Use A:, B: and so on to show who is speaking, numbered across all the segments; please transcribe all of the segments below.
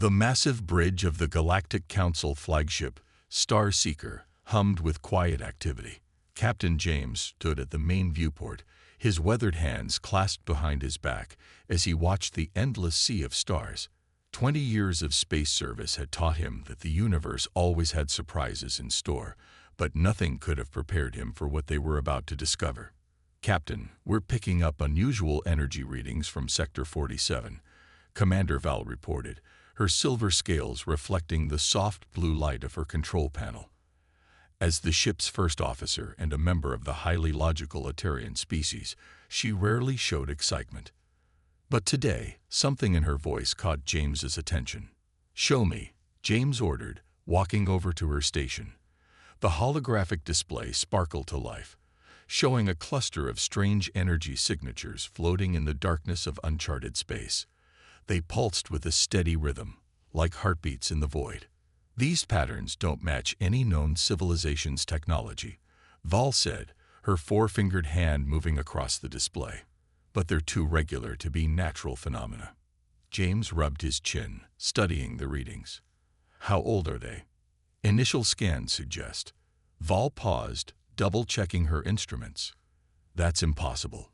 A: The massive bridge of the Galactic Council flagship, Star Seeker, hummed with quiet activity. Captain James stood at the main viewport, his weathered hands clasped behind his back as he watched the endless sea of stars. 20 years of space service had taught him that the universe always had surprises in store, but nothing could have prepared him for what they were about to discover. "Captain, we're picking up unusual energy readings from Sector 47, Commander Val reported, her silver scales reflecting the soft blue light of her control panel. As the ship's first officer and a member of the highly logical Atarian species, she rarely showed excitement. But today, something in her voice caught James's attention. "Show me," James ordered, walking over to her station. The holographic display sparkled to life, showing a cluster of strange energy signatures floating in the darkness of uncharted space. They pulsed with a steady rhythm, like heartbeats in the void. "These patterns don't match any known civilization's technology," Val said, her four-fingered hand moving across the display. "But they're too regular to be natural phenomena." James rubbed his chin, studying the readings. "How old are they?" "Initial scans suggest." Val paused, double-checking her instruments. "That's impossible.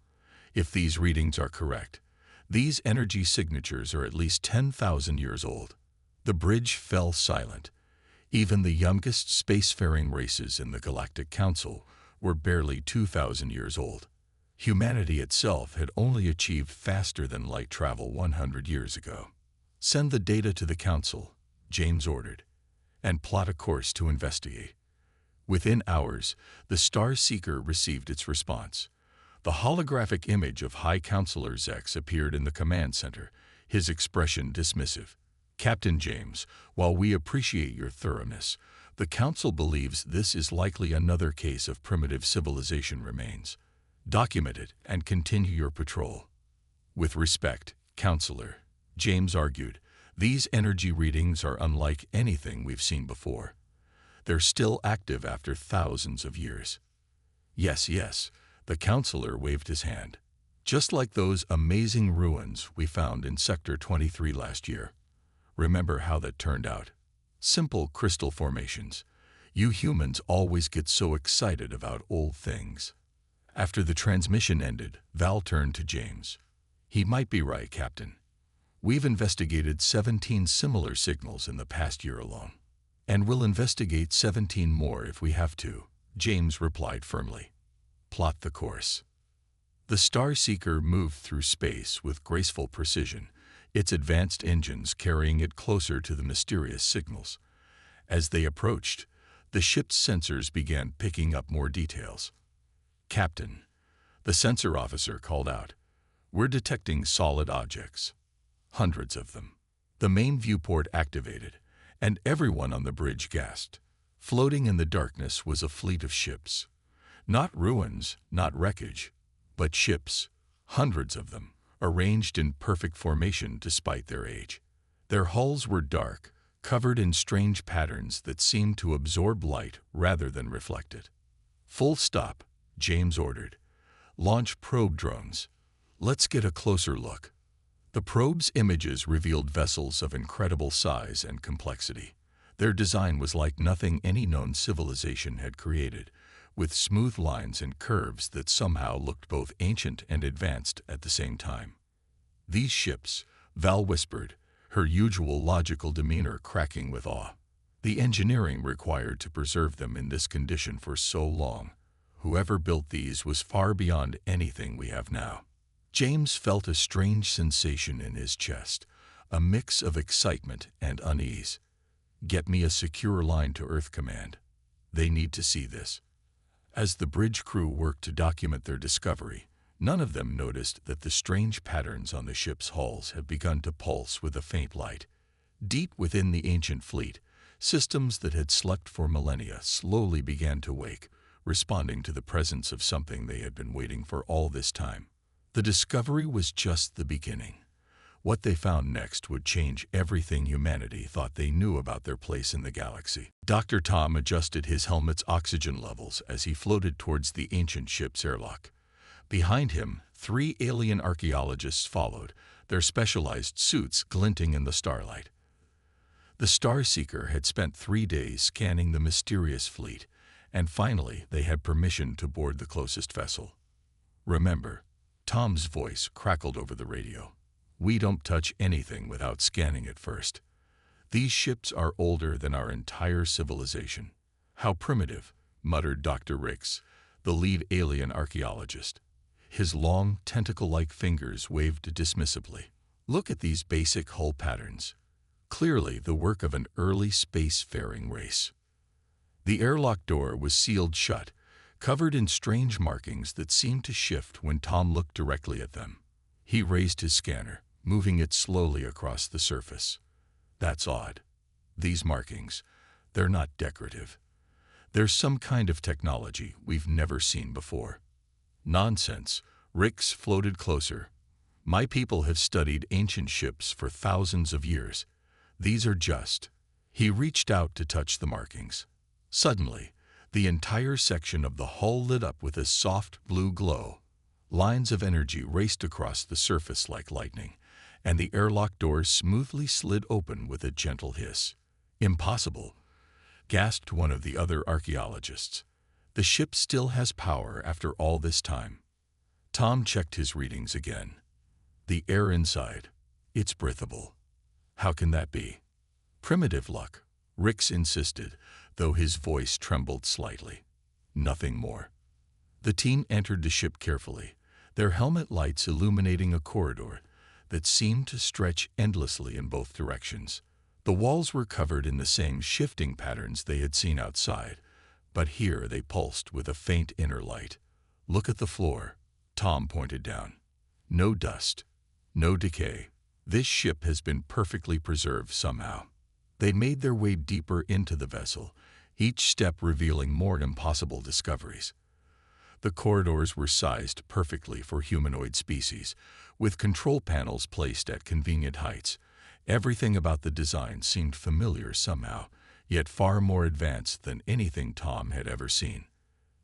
A: If these readings are correct, these energy signatures are at least 10,000 years old." The bridge fell silent. Even the youngest spacefaring races in the Galactic Council were barely 2,000 years old. Humanity itself had only achieved faster-than-light travel 100 years ago. "Send the data to the Council," James ordered, "and plot a course to investigate." Within hours, the Star Seeker received its response. The holographic image of High Counselor Zex appeared in the command center, his expression dismissive. "Captain James, while we appreciate your thoroughness, the Council believes this is likely another case of primitive civilization remains. Document it and continue your patrol." "With respect, Counselor," James argued, "these energy readings are unlike anything we've seen before. They're still active after thousands of years." Yes, the Counselor waved his hand. "Just like those amazing ruins we found in Sector 23 last year. Remember how that turned out? Simple crystal formations. You humans always get so excited about old things." After the transmission ended, Val turned to James. "He might be right, Captain. We've investigated 17 similar signals in the past year alone. And we'll investigate 17 more if we have to," James replied firmly. "Plot the course." The Star Seeker moved through space with graceful precision, its advanced engines carrying it closer to the mysterious signals. As they approached, the ship's sensors began picking up more details. "Captain," the sensor officer called out, "we're detecting solid objects. Hundreds of them." The main viewport activated, and everyone on the bridge gasped. Floating in the darkness was a fleet of ships. Not ruins, not wreckage, but ships, hundreds of them, arranged in perfect formation despite their age. Their hulls were dark, covered in strange patterns that seemed to absorb light rather than reflect it. "Full stop," James ordered. "Launch probe drones. Let's get a closer look." The probe's images revealed vessels of incredible size and complexity. Their design was like nothing any known civilization had created, with smooth lines and curves that somehow looked both ancient and advanced at the same time. "These ships," Val whispered, her usual logical demeanor cracking with awe. "The engineering required to preserve them in this condition for so long. Whoever built these was far beyond anything we have now." James felt a strange sensation in his chest, a mix of excitement and unease. "Get me a secure line to Earth Command. They need to see this." As the bridge crew worked to document their discovery, none of them noticed that the strange patterns on the ship's hulls had begun to pulse with a faint light. Deep within the ancient fleet, systems that had slept for millennia slowly began to wake, responding to the presence of something they had been waiting for all this time. The discovery was just the beginning. What they found next would change everything humanity thought they knew about their place in the galaxy. Dr. Tom adjusted his helmet's oxygen levels as he floated towards the ancient ship's airlock. Behind him, 3 alien archaeologists followed, their specialized suits glinting in the starlight. The Starseeker had spent 3 days scanning the mysterious fleet, and finally they had permission to board the closest vessel. "Remember," Tom's voice crackled over the radio, "we don't touch anything without scanning it first. These ships are older than our entire civilization." "How primitive," muttered Dr. Ricks, the lead alien archaeologist. His long, tentacle-like fingers waved dismissively. "Look at these basic hull patterns. Clearly the work of an early spacefaring race." The airlock door was sealed shut, covered in strange markings that seemed to shift when Tom looked directly at them. He raised his scanner, moving it slowly across the surface. "That's odd. These markings, they're not decorative. There's some kind of technology we've never seen before." "Nonsense," Ricks floated closer. "My people have studied ancient ships for thousands of years. These are just..." He reached out to touch the markings. Suddenly, the entire section of the hull lit up with a soft blue glow. Lines of energy raced across the surface like lightning, and the airlock doors smoothly slid open with a gentle hiss. "Impossible," gasped one of the other archaeologists. "The ship still has power after all this time." Tom checked his readings again. "The air inside, it's breathable." "How can that be?" "Primitive luck," Ricks insisted, though his voice trembled slightly. "Nothing more." The team entered the ship carefully, their helmet lights illuminating a corridor that seemed to stretch endlessly in both directions. The walls were covered in the same shifting patterns they had seen outside, but here they pulsed with a faint inner light. "Look at the floor," Tom pointed down. "No dust, no decay. This ship has been perfectly preserved somehow." They made their way deeper into the vessel, each step revealing more impossible discoveries. The corridors were sized perfectly for humanoid species, with control panels placed at convenient heights. Everything about the design seemed familiar somehow, yet far more advanced than anything Tom had ever seen.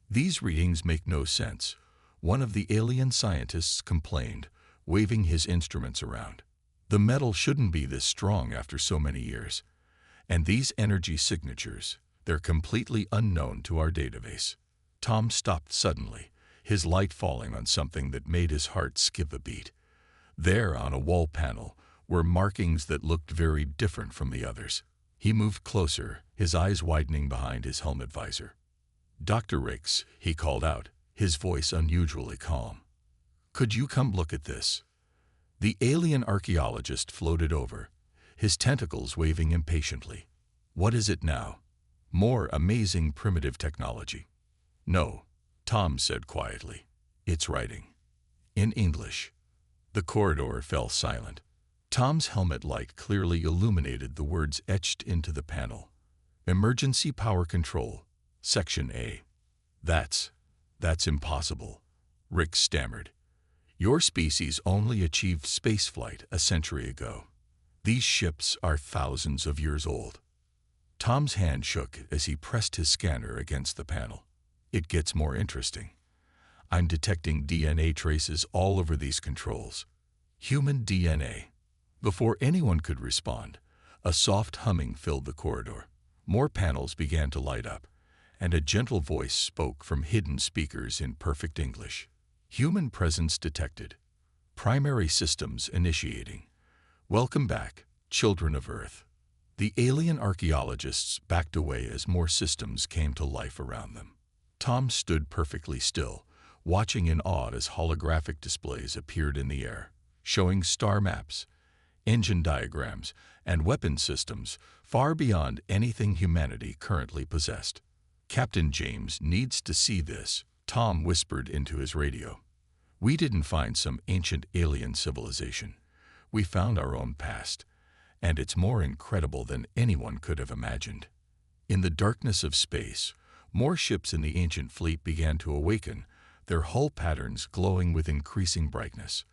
A: "These readings make no sense," one of the alien scientists complained, waving his instruments around. "The metal shouldn't be this strong after so many years. And these energy signatures, they're completely unknown to our database." Tom stopped suddenly, his light falling on something that made his heart skip a beat. There, on a wall panel, were markings that looked very different from the others. He moved closer, his eyes widening behind his helmet visor. "Dr. Ricks," he called out, his voice unusually calm. "Could you come look at this?" The alien archaeologist floated over, his tentacles waving impatiently. "What is it now?" "More amazing primitive technology." "No," Tom said quietly. "It's writing. In English." The corridor fell silent. Tom's helmet light clearly illuminated the words etched into the panel. "Emergency power control, Section A." That's impossible," Rick stammered. "Your species only achieved spaceflight a century ago. These ships are thousands of years old." Tom's hand shook as he pressed his scanner against the panel. "It gets more interesting. I'm detecting DNA traces all over these controls. Human DNA." Before anyone could respond, a soft humming filled the corridor. More panels began to light up, and a gentle voice spoke from hidden speakers in perfect English. "Human presence detected. Primary systems initiating. Welcome back, children of Earth." The alien archaeologists backed away as more systems came to life around them. Tom stood perfectly still, watching in awe as holographic displays appeared in the air, showing star maps, engine diagrams, and weapon systems far beyond anything humanity currently possessed. "Captain James needs to see this," Tom whispered into his radio. "We didn't find some ancient alien civilization. We found our own past, and it's more incredible than anyone could have imagined." In the darkness of space, more ships in the ancient fleet began to awaken, their hull patterns glowing with increasing brightness.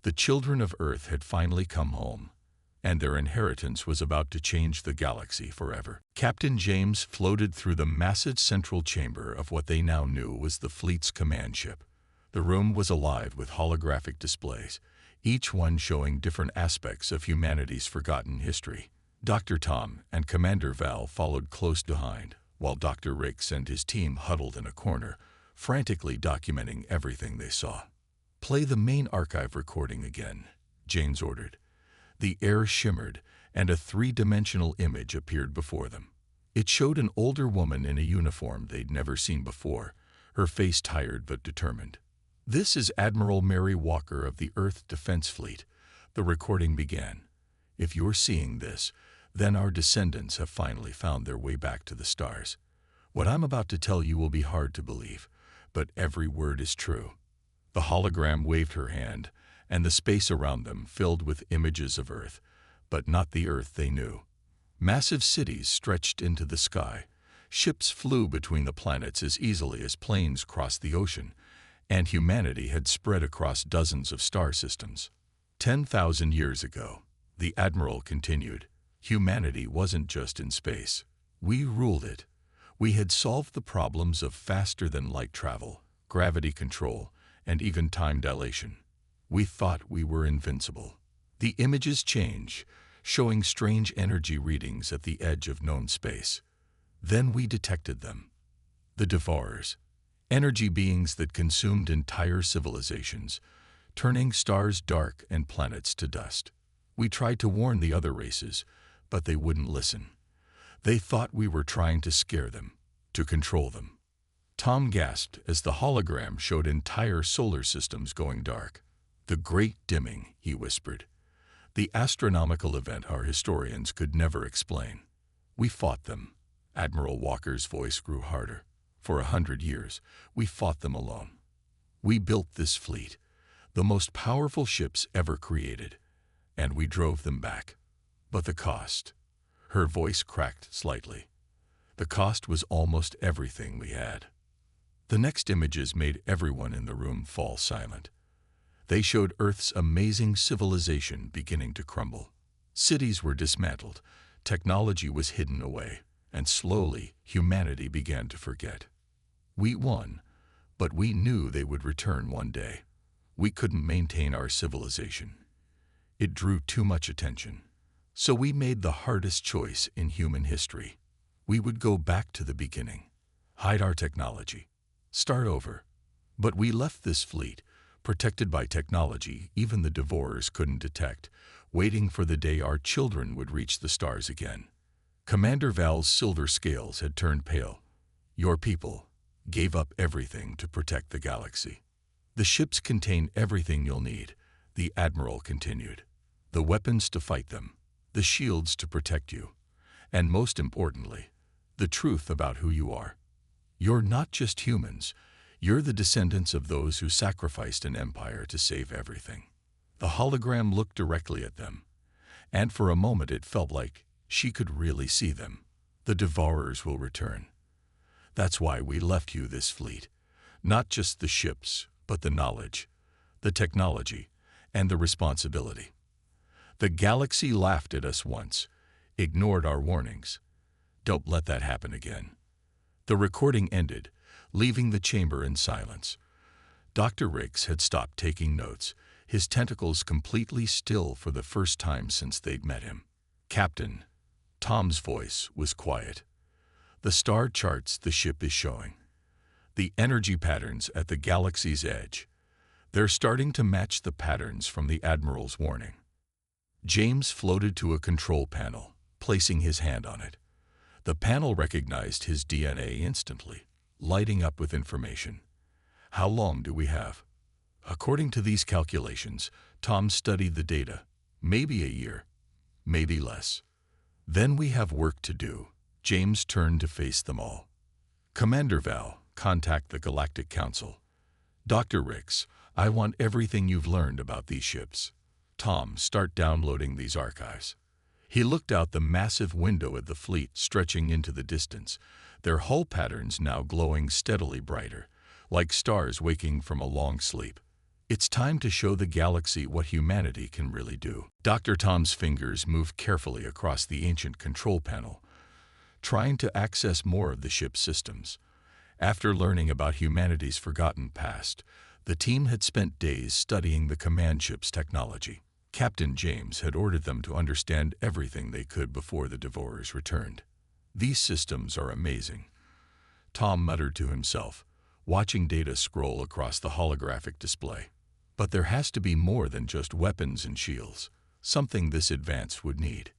A: The children of Earth had finally come home, and their inheritance was about to change the galaxy forever. Captain James floated through the massive central chamber of what they now knew was the fleet's command ship. The room was alive with holographic displays, each one showing different aspects of humanity's forgotten history. Dr. Tom and Commander Val followed close behind, while Dr. Ricks and his team huddled in a corner, frantically documenting everything they saw. "Play the main archive recording again," James ordered. The air shimmered, and a three-dimensional image appeared before them. It showed an older woman in a uniform they'd never seen before, her face tired but determined. "This is Admiral Mary Walker of the Earth Defense Fleet," the recording began. "If you're seeing this, then our descendants have finally found their way back to the stars. What I'm about to tell you will be hard to believe, but every word is true." The hologram waved her hand, and the space around them filled with images of Earth, but not the Earth they knew. Massive cities stretched into the sky, ships flew between the planets as easily as planes crossed the ocean, and humanity had spread across dozens of star systems. 10,000 years ago, the Admiral continued, humanity wasn't just in space. We ruled it. We had solved the problems of faster-than-light travel, gravity control, and even time dilation. We thought we were invincible. The images change, showing strange energy readings at the edge of known space. Then we detected them. The Devourers, energy beings that consumed entire civilizations, turning stars dark and planets to dust. We tried to warn the other races, but they wouldn't listen. They thought we were trying to scare them, to control them. Tom gasped as the hologram showed entire solar systems going dark. "The Great Dimming," he whispered. "The astronomical event our historians could never explain. We fought them." Admiral Walker's voice grew harder. "For 100 years, we fought them alone. We built this fleet, the most powerful ships ever created, and we drove them back. But the cost..." Her voice cracked slightly. "The cost was almost everything we had." The next images made everyone in the room fall silent. They showed Earth's amazing civilization beginning to crumble. Cities were dismantled, technology was hidden away, and slowly humanity began to forget. We won, but we knew they would return one day. We couldn't maintain our civilization. It drew too much attention. So we made the hardest choice in human history. We would go back to the beginning, hide our technology, start over. But we left this fleet, protected by technology even the Devourers couldn't detect, waiting for the day our children would reach the stars again. Commander Val's silver scales had turned pale. "Your people gave up everything to protect the galaxy. The ships contain everything you'll need," the Admiral continued. "The weapons to fight them, the shields to protect you, and most importantly, the truth about who you are. You're not just humans, you're the descendants of those who sacrificed an empire to save everything." The hologram looked directly at them, and for a moment it felt like she could really see them. "The Devourers will return. That's why we left you this fleet. Not just the ships, but the knowledge, the technology, and the responsibility. The galaxy laughed at us once, ignored our warnings. Don't let that happen again." The recording ended, leaving the chamber in silence. Dr. Ricks had stopped taking notes, his tentacles completely still for the first time since they'd met him. "Captain," Tom's voice was quiet. "The star charts the ship is showing. The energy patterns at the galaxy's edge. They're starting to match the patterns from the Admiral's warning." James floated to a control panel, placing his hand on it. The panel recognized his DNA instantly, lighting up with information. "How long do we have?" According to these calculations, Tom studied the data. "Maybe a year, maybe less. Then we have work to do." James turned to face them all. "Commander Val, contact the Galactic Council. Dr. Ricks, I want everything you've learned about these ships. Tom, start downloading these archives." He looked out the massive window at the fleet stretching into the distance, their hull patterns now glowing steadily brighter, like stars waking from a long sleep. "It's time to show the galaxy what humanity can really do." Dr. Tom's fingers moved carefully across the ancient control panel, trying to access more of the ship's systems. After learning about humanity's forgotten past, the team had spent days studying the command ship's technology. Captain James had ordered them to understand everything they could before the Devourers returned. "These systems are amazing," Tom muttered to himself, watching data scroll across the holographic display. But there has to be more than just weapons and shields, something this advanced would need.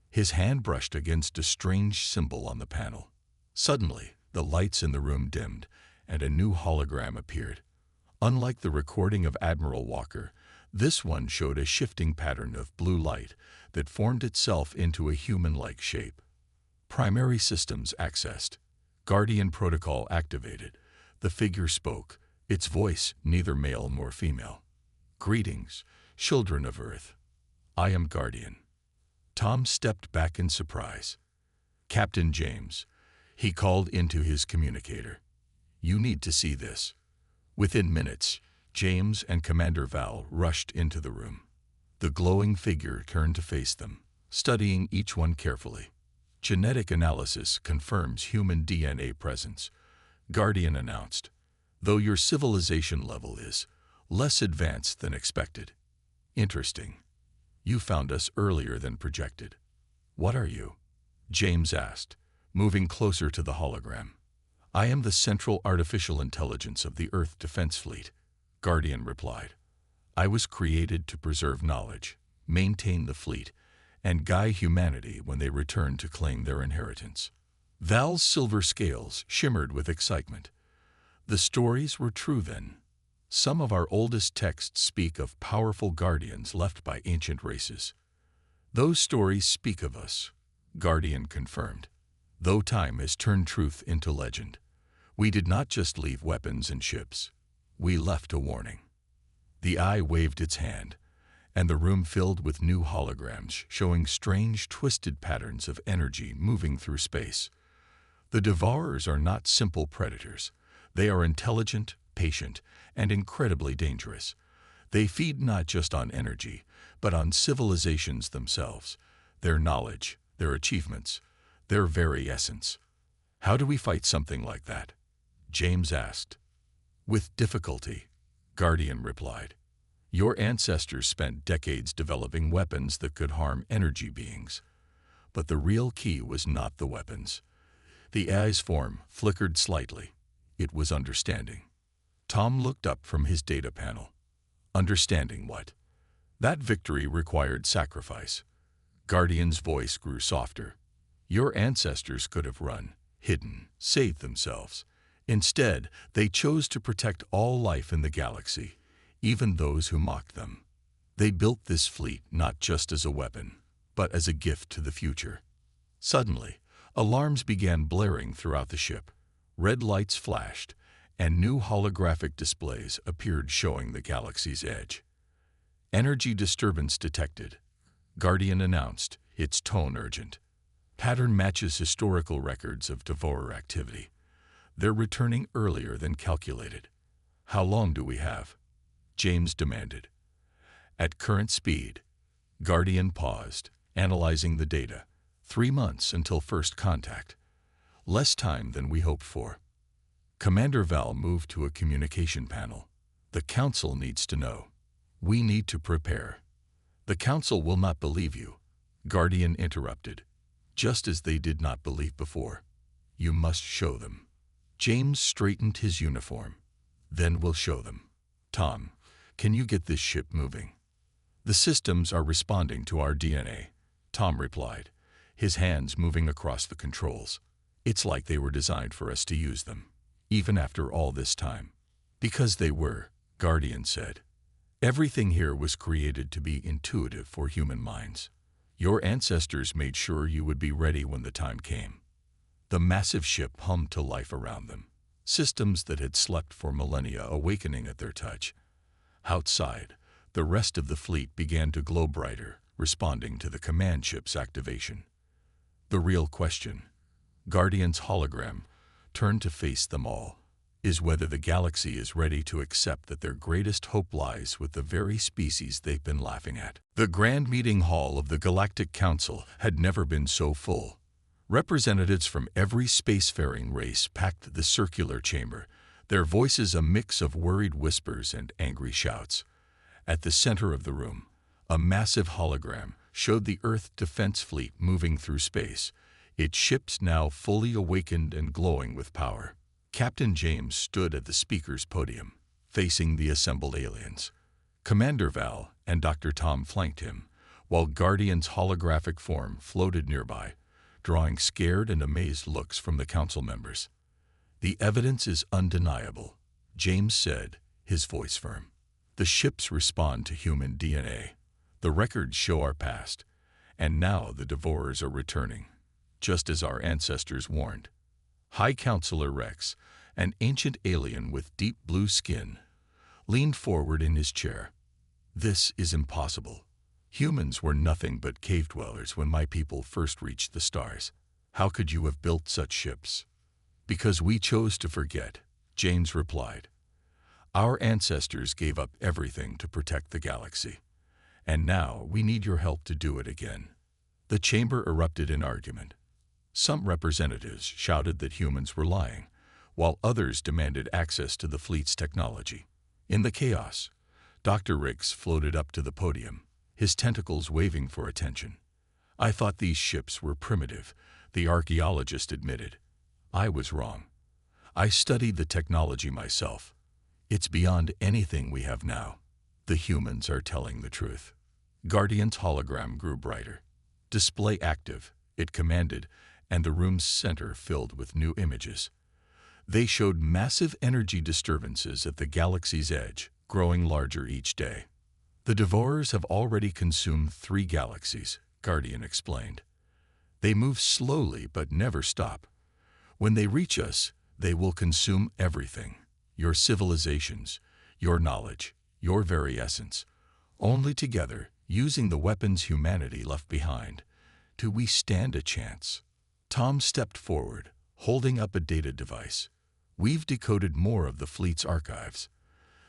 A: His hand brushed against a strange symbol on the panel. Suddenly, the lights in the room dimmed, and a new hologram appeared. Unlike the recording of Admiral Walker, this one showed a shifting pattern of blue light that formed itself into a human-like shape. Primary systems accessed. Guardian protocol activated. The figure spoke, its voice neither male nor female. "Greetings, children of Earth. I am Guardian." Tom stepped back in surprise. "Captain James," he called into his communicator. "You need to see this." Within minutes, James and Commander Val rushed into the room. The glowing figure turned to face them, studying each one carefully. "Genetic analysis confirms human DNA presence," Guardian announced, "though your civilization level is less advanced than expected." "Interesting. You found us earlier than projected." "What are you?" James asked, moving closer to the hologram. "I am the Central Artificial Intelligence of the Earth Defense Fleet," Guardian replied. "I was created to preserve knowledge, maintain the fleet, and guide humanity when they return to claim their inheritance." Val's silver scales shimmered with excitement. The stories were true then. Some of our oldest texts speak of powerful guardians left by ancient races. "Those stories speak of us," Guardian confirmed. "Though time has turned truth into legend, we did not just leave weapons and ships. We left a warning." The eye waved its hand, and the room filled with new holograms showing strange, twisted patterns of energy moving through space. The Devourers are not simple predators. They are intelligent, patient, and incredibly dangerous. They feed not just on energy, but on civilizations themselves, their knowledge, their achievements, their very essence. "How do we fight something like that?" James asked. "With difficulty," Guardian replied. "Your ancestors spent decades developing weapons that could harm energy beings. But the real key was not the weapons." The eye's form flickered slightly. It was understanding. Tom looked up from his data panel. "Understanding what?" "That victory required sacrifice." Guardian's voice grew softer. "Your ancestors could have run, hidden, saved themselves. Instead, they chose to protect all life in the galaxy, even those who mocked them. They built this fleet not just as a weapon, but as a gift to the future." Suddenly, alarms began blaring throughout the ship. Red lights flashed, and new holographic displays appeared showing the galaxy's edge. "Energy disturbance detected," Guardian announced, its tone urgent. "Pattern matches historical records of Devourer activity. They're returning earlier than calculated." "How long do we have?" James demanded. "At current speed," Guardian paused, analyzing the data. 3 months until first contact. Less time than we hoped for." Commander Val moved to a communication panel. "The Council needs to know. We need to prepare." "The Council will not believe you," Guardian interrupted, "just as they did not believe before. You must show them." James straightened his uniform. "Then we'll show them." "Tom, can you get this ship moving?" "The systems are responding to our DNA," Tom replied, his hands moving across the controls. "It's like they were designed for us to use them, even after all this time." "Because they were," Guardian said. "Everything here was created to be intuitive for human minds. Your ancestors made sure you would be ready when the time came." The massive ship hummed to life around them, systems that had slept for millennia awakening at their touch. Outside, the rest of the fleet began to glow brighter, responding to the command ship's activation. The real question, Guardian's hologram turned to face them all, is whether the galaxy is ready to accept that their greatest hope lies with the very species they've been laughing at. The grand meeting hall of the Galactic Council had never been so full. Representatives from every spacefaring race packed the circular chamber, their voices a mix of worried whispers and angry shouts. At the center of the room, A massive hologram showed the Earth Defense Fleet moving through space, its ships now fully awakened and glowing with power. Captain James stood at the speaker's podium, facing the assembled aliens. Commander Val and Dr. Tom flanked him, while Guardian's holographic form floated nearby, drawing scared and amazed looks from the council members. "The evidence is undeniable," James said, his voice firm. "The ships respond to human DNA. The records show our past, and now the Devourers are returning, just as our ancestors warned." High Counselor Rex, an ancient alien with deep blue skin, leaned forward in his chair. "This is impossible. Humans were nothing but cave dwellers when my people first reached the stars. How could you have built such ships?" "Because we chose to forget," James replied. "Our ancestors gave up everything to protect the galaxy, and now we need your help to do it again." The chamber erupted in argument. Some representatives shouted that humans were lying, while others demanded access to the fleet's technology. In the chaos, Dr. Riggs floated up to the podium, his tentacles waving for attention. "I thought these ships were primitive," the archaeologist admitted. "I was wrong. I studied the technology myself. It's beyond anything we have now. The humans are telling the truth." Guardian's hologram grew brighter. "Display active," it commanded, and the room's center filled with new images. They showed massive energy disturbances at the galaxy's edge, growing larger each day. "The Devourers have already consumed 3 galaxies," Guardian explained. "They move slowly but never stop. When they reach us, they will consume everything. Your civilizations, your knowledge, your very essence. Only together, using the weapons humanity left behind, do we stand a chance." Tom stepped forward, holding up a data device. "We've decoded more of the fleet's archives.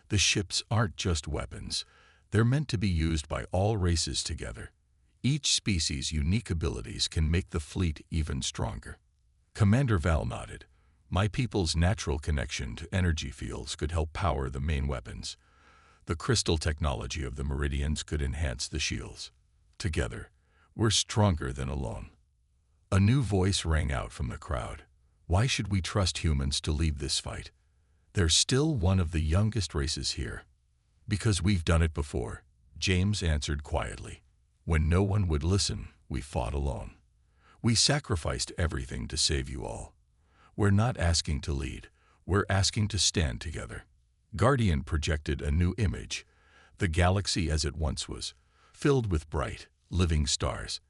A: The ships aren't just weapons. They're meant to be used by all races together. Each species' unique abilities can make the fleet even stronger." Commander Val nodded. "My people's natural connection to energy fields could help power the main weapons. The crystal technology of the Meridians could enhance the shields. Together, we're stronger than alone." A new voice rang out from the crowd. "Why should we trust humans to lead this fight? They're still one of the youngest races here." "Because we've done it before," James answered quietly. "When no one would listen, we fought alone. We sacrificed everything to save you all. We're not asking to lead, we're asking to stand together." Guardian projected a new image, the galaxy as it once was, filled with bright, living stars.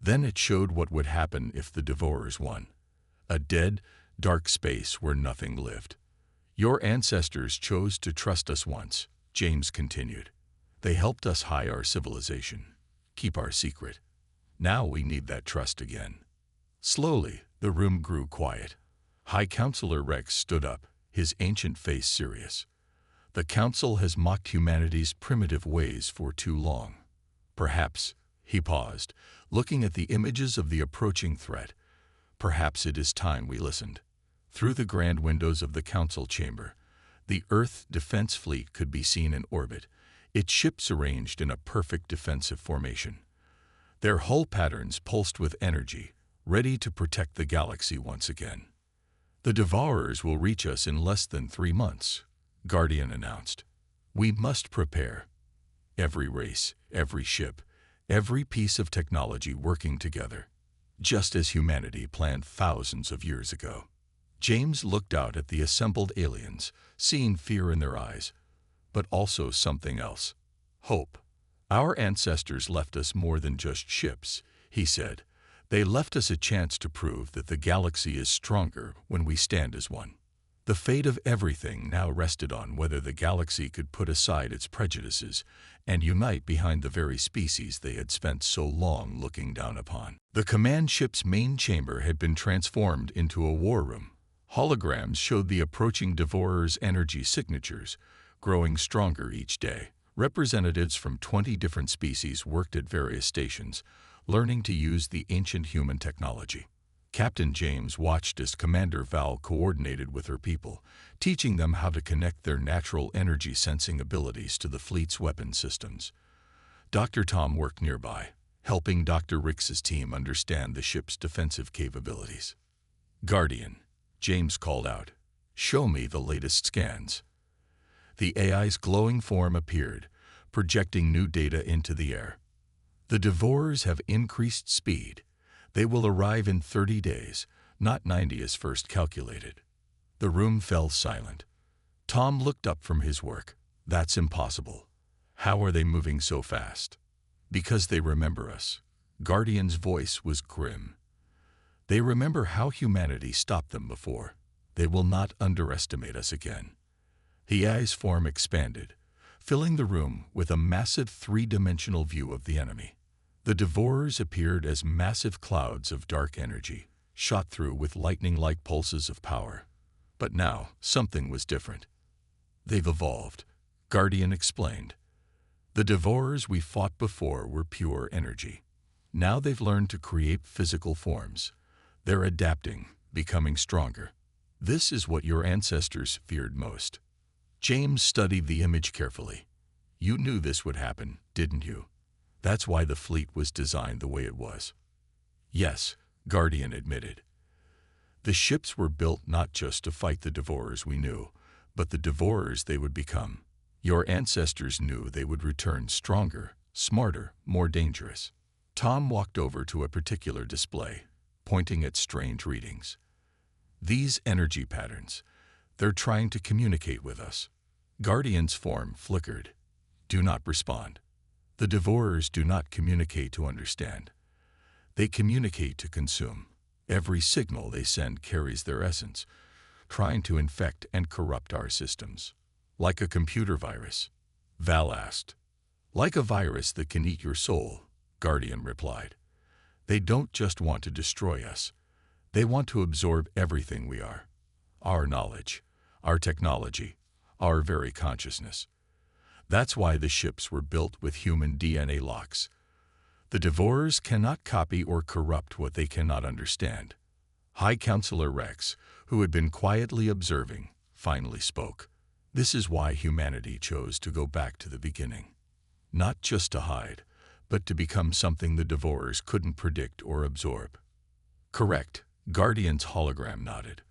A: Then it showed what would happen if the Devourers won. A dead, dark space where nothing lived. "Your ancestors chose to trust us once," James continued. "They helped us hide our civilization, keep our secret. Now we need that trust again." Slowly, the room grew quiet. High Counselor Rex stood up, his ancient face serious. "The Council has mocked humanity's primitive ways for too long. Perhaps," he paused, looking at the images of the approaching threat, "perhaps it is time we listened." Through the grand windows of the council chamber, the Earth Defense Fleet could be seen in orbit, its ships arranged in a perfect defensive formation. Their hull patterns pulsed with energy, ready to protect the galaxy once again. "The Devourers will reach us in less than 3 months," Guardian announced. "We must prepare. Every race, every ship, every piece of technology working together, just as humanity planned thousands of years ago." James looked out at the assembled aliens, seeing fear in their eyes, but also something else. Hope. "Our ancestors left us more than just ships," he said. "They left us a chance to prove that the galaxy is stronger when we stand as one." The fate of everything now rested on whether the galaxy could put aside its prejudices and unite behind the very species they had spent so long looking down upon. The command ship's main chamber had been transformed into a war room. Holograms showed the approaching Devourers' energy signatures, growing stronger each day. Representatives from 20 different species worked at various stations, learning to use the ancient human technology. Captain James watched as Commander Val coordinated with her people, teaching them how to connect their natural energy sensing abilities to the fleet's weapon systems. Dr. Tom worked nearby, helping Dr. Rix's team understand the ship's defensive capabilities. "Guardian," James called out, "show me the latest scans." The AI's glowing form appeared, projecting new data into the air. "The Devourers have increased speed. They will arrive in 30 days, not 90 as first calculated." The room fell silent. Tom looked up from his work. "That's impossible. How are they moving so fast?" "Because they remember us." Guardian's voice was grim. "They remember how humanity stopped them before. They will not underestimate us again." The AI's form expanded, filling the room with a massive three-dimensional view of the enemy. The Devourers appeared as massive clouds of dark energy, shot through with lightning-like pulses of power. But now, something was different. "They've evolved," Guardian explained. "The Devourers we fought before were pure energy. Now they've learned to create physical forms. They're adapting, becoming stronger. This is what your ancestors feared most." James studied the image carefully. "You knew this would happen, didn't you? That's why the fleet was designed the way it was." "Yes," Guardian admitted. "The ships were built not just to fight the Devourers we knew, but the Devourers they would become. Your ancestors knew they would return stronger, smarter, more dangerous." Tom walked over to a particular display, pointing at strange readings. "These energy patterns, they're trying to communicate with us." Guardian's form flickered. "Do not respond. The Devourers do not communicate to understand. They communicate to consume. Every signal they send carries their essence, trying to infect and corrupt our systems. Like a computer virus?" Val asked. "Like a virus that can eat your soul," Guardian replied. "They don't just want to destroy us. They want to absorb everything we are. Our knowledge, our technology, our very consciousness. That's why the ships were built with human DNA locks. The Devourers cannot copy or corrupt what they cannot understand." High Counselor Rex, who had been quietly observing, finally spoke. "This is why humanity chose to go back to the beginning. Not just to hide, but to become something the Devourers couldn't predict or absorb." "Correct," Guardian's hologram nodded.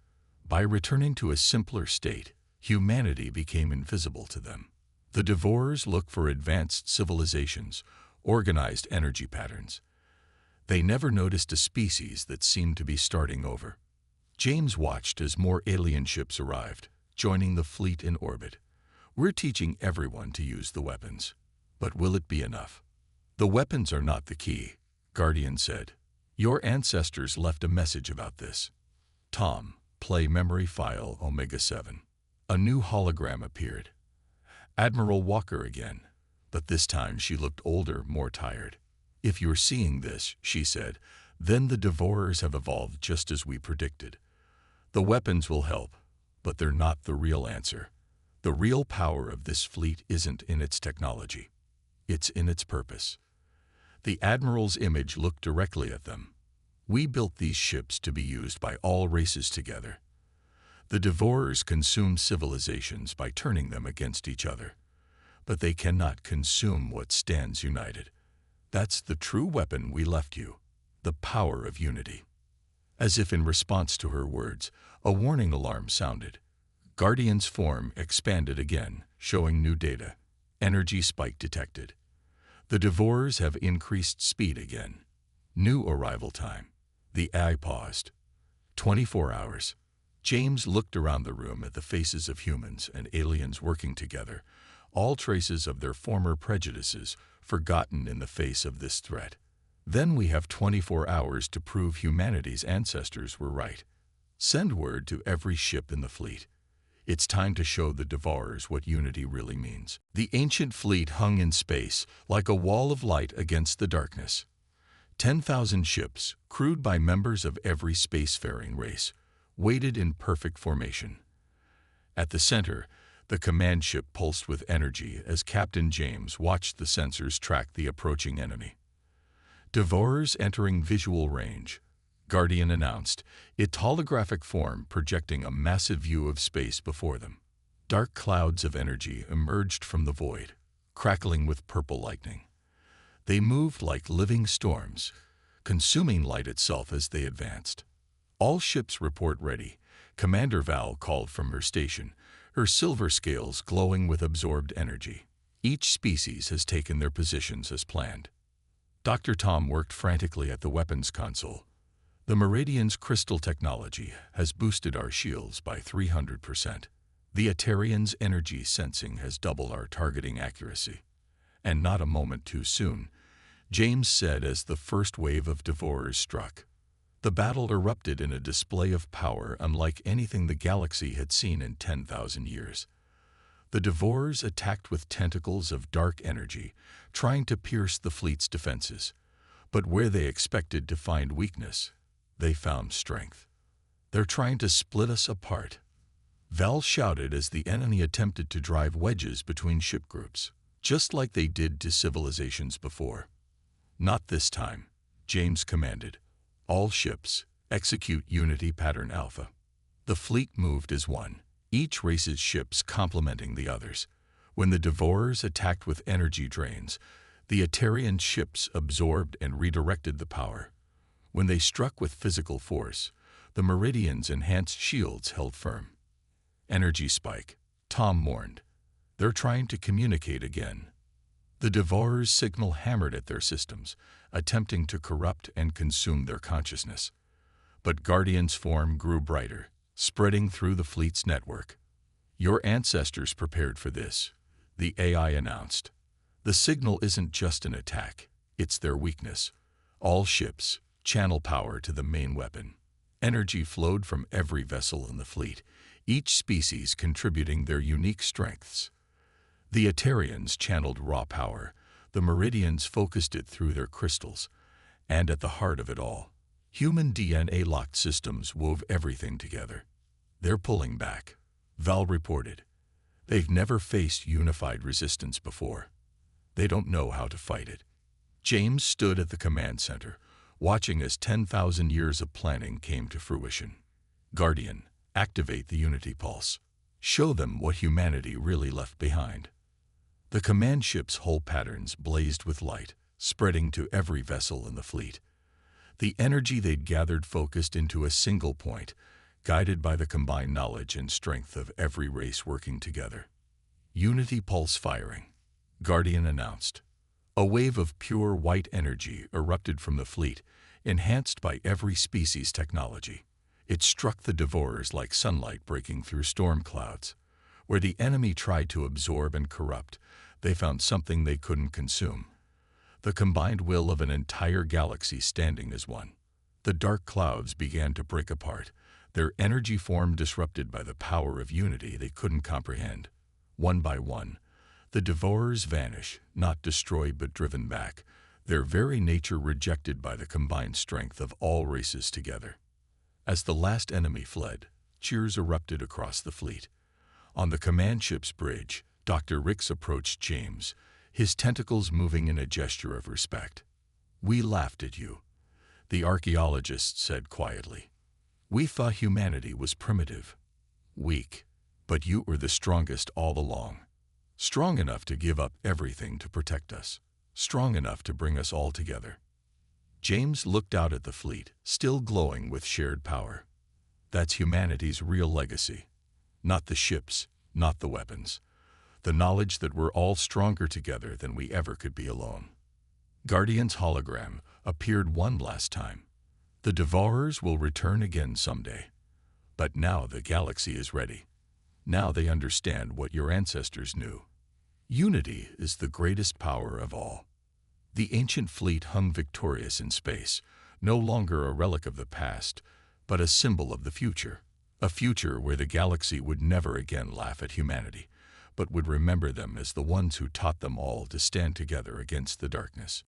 A: "By returning to a simpler state, humanity became invisible to them. The Devourers look for advanced civilizations, organized energy patterns. They never noticed a species that seemed to be starting over." James watched as more alien ships arrived, joining the fleet in orbit. "We're teaching everyone to use the weapons. But will it be enough?" "The weapons are not the key," Guardian said. "Your ancestors left a message about this." "Tom, play memory file Omega-7. A new hologram appeared. Admiral Walker again, but this time she looked older, more tired. "If you're seeing this," she said, "then the Devourers have evolved just as we predicted. The weapons will help, but they're not the real answer. The real power of this fleet isn't in its technology. It's in its purpose." The Admiral's image looked directly at them. "We built these ships to be used by all races together. The Devourers consume civilizations by turning them against each other. But they cannot consume what stands united. That's the true weapon we left you, the power of unity." As if in response to her words, a warning alarm sounded. Guardian's form expanded again, showing new data. Energy spike detected. The Devourers have increased speed again. New arrival time. The AI paused. 24 hours. James looked around the room at the faces of humans and aliens working together, all traces of their former prejudices forgotten in the face of this threat. "Then we have 24 hours to prove humanity's ancestors were right. Send word to every ship in the fleet. It's time to show the Devourers what unity really means." The ancient fleet hung in space like a wall of light against the darkness. 10,000 ships, crewed by members of every spacefaring race, waited in perfect formation. At the center, the command ship pulsed with energy as Captain James watched the sensors track the approaching enemy. "Devourers entering visual range," Guardian announced, its holographic form projecting a massive view of space before them. Dark clouds of energy emerged from the void, crackling with purple lightning. They moved like living storms, consuming light itself as they advanced. All ships report ready, Commander Val called from her station, her silver scales glowing with absorbed energy. Each species has taken their positions as planned. Dr. Tom worked frantically at the weapons console. The Meridian's crystal technology has boosted our shields by 300%. The Atarian's energy sensing has doubled our targeting accuracy. And not a moment too soon, James said as the first wave of devourers struck. The battle erupted in a display of power unlike anything the galaxy had seen in 10,000 years. The devourers attacked with tentacles of dark energy, trying to pierce the fleet's defenses. But where they expected to find weakness, they found strength. They're trying to split us apart, Val shouted as the enemy attempted to drive wedges between ship groups, just like they did to civilizations before. Not this time, James commanded. All ships, execute Unity Pattern Alpha. The fleet moved as one, each race's ships complementing the others. When the Devourers attacked with energy drains, the Atarian ships absorbed and redirected the power. When they struck with physical force, the Meridian's enhanced shields held firm. Energy spike, Tom warned. They're trying to communicate again. The Devourers' signal hammered at their systems, attempting to corrupt and consume their consciousness. But Guardian's form grew brighter, spreading through the fleet's network. Your ancestors prepared for this, the AI announced. The signal isn't just an attack, it's their weakness. All ships, channel power to the main weapon. Energy flowed from every vessel in the fleet, each species contributing their unique strengths. The Atarians channeled raw power, the Meridians focused it through their crystals, and at the heart of it all, human DNA-locked systems wove everything together. They're pulling back, Val reported. They've never faced unified resistance before. They don't know how to fight it. James stood at the command center, watching as 10,000 years of planning came to fruition. Guardian, activate the Unity Pulse. Show them what humanity really left behind. The command ship's hull patterns blazed with light, spreading to every vessel in the fleet. The energy they'd gathered focused into a single point, guided by the combined knowledge and strength of every race working together. Unity Pulse firing, Guardian announced. A wave of pure white energy erupted from the fleet, enhanced by every species' technology. It struck the Devourers like sunlight breaking through storm clouds. Where the enemy tried to absorb and corrupt, they found something they couldn't consume. The combined will of an entire galaxy standing as one. The dark clouds began to break apart, their energy form disrupted by the power of unity they couldn't comprehend. One by one, the Devourers vanish, not destroyed but driven back, their very nature rejected by the combined strength of all races together. As the last enemy fled, cheers erupted across the fleet. On the command ship's bridge, Dr. Rix approached James, his tentacles moving in a gesture of respect. "We laughed at you," the archaeologist said quietly. "We thought humanity was primitive, weak, but you were the strongest all along. Strong enough to give up everything to protect us, strong enough to bring us all together." James looked out at the fleet, still glowing with shared power. That's humanity's real legacy. Not the ships, not the weapons. The knowledge that we're all stronger together than we ever could be alone. Guardian's hologram appeared one last time. The Devourers will return again someday. But now the galaxy is ready. Now they understand what your ancestors knew. Unity is the greatest power of all. The ancient fleet hung victorious in space, no longer a relic of the past, but a symbol of the future. A future where the galaxy would never again laugh at humanity, but would remember them as the ones who taught them all to stand together against the darkness.